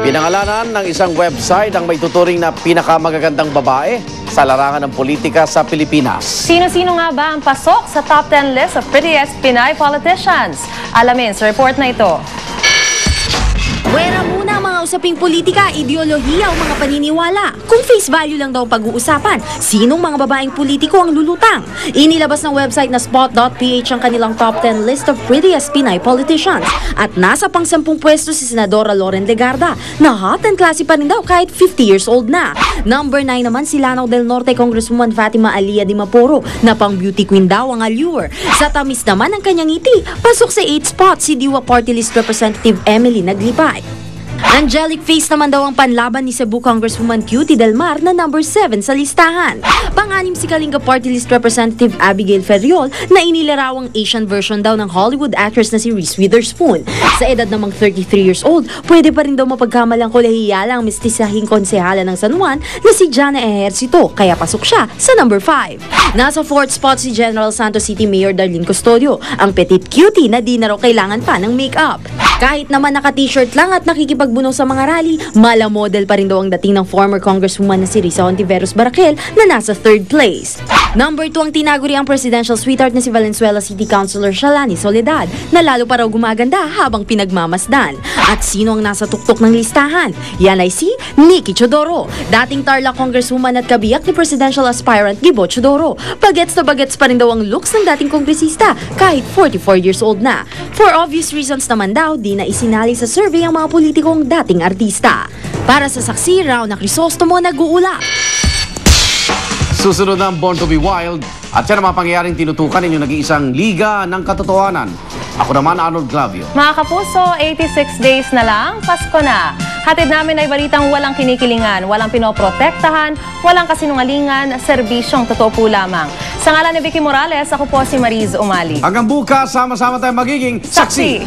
Pinangalanan ng isang website ang may tuturing na pinakamagagandang babae sa larangan ng politika sa Pilipinas. Sino-sino nga ba ang pasok sa top 10 list of prettiest Pinay politicians? Alamin sa report na ito. Wera muna ang mga usaping politika, ideolohiya o mga paniniwala. Kung face value lang daw pag-uusapan, sinong mga babaeng politiko ang lulutang? Inilabas ng website na spot.ph ang kanilang top 10 list of prettiest Pinay politicians. At nasa pang-10 pwesto si Senadora Loren Legarda na hot and classy pa rin daw kahit 50 years old na. Number 9 naman si Lanao del Norte Congresswoman Fatima Alia Di Maporo na pang beauty queen daw ang allure. Sa tamis naman ang kanyang ngiti, pasok sa 8 spot si Diwa Party List Representative Emily Naglipay. Angelic face naman daw ang panlaban ni Cebu Congresswoman Cutie Del Mar na number 7 sa listahan. Pang-anim si Kalinga Party List Representative Abigail Ferriol na inilarawang Asian version daw ng Hollywood actress na si Reese Witherspoon. Sa edad namang 33 years old, pwede pa rin daw mapagkamalang kolehiyala ang mistisahing konsehala ng San Juan na si Jana Ejercito, kaya pasok siya sa number 5. Nasa 4th spot si General Santos City Mayor Darlene Custodio, ang petite cutie na di na raw kailangan pa ng makeup. Kahit naman naka-t-shirt lang at nakikipagbuno sa mga rally, mala model pa rin daw ang dating ng former congresswoman na si Risa Hontiveros Barakel na nasa 3rd place. Number 2 ang tinaguri ang presidential sweetheart na si Valenzuela City Councilor Shalani Soledad na lalo pa raw gumaganda habang pinagmamasdan. At sino ang nasa tuktok ng listahan? Yan ay si Nikki Chodoro, dating Tarlac congresswoman at kabiyak ni presidential aspirant Gibo Chodoro. Bagets na bagets pa rin daw ang looks ng dating kongresista kahit 44 years old na. For obvious reasons naman daw, di na isinali sa survey ang mga politikong dating artista. Para sa Saksi, Rauna Crisostomo nag-uula. Susunod ng Born to be Wild at yan ang mga pangyayaring tinutukan ninyo nag-iisang Liga ng Katotohanan. Ako naman, Arnold Glavio. Mga kapuso, 86 days na lang, Pasko na. Hatid namin ay balitang walang kinikilingan, walang pinoprotektahan, walang kasinungalingan, serbisyong totoo po lamang. Sa ngalan ni Vicky Morales, ako po si Mariz Umali. Hanggang bukas, sama-sama tayo magiging Saksi!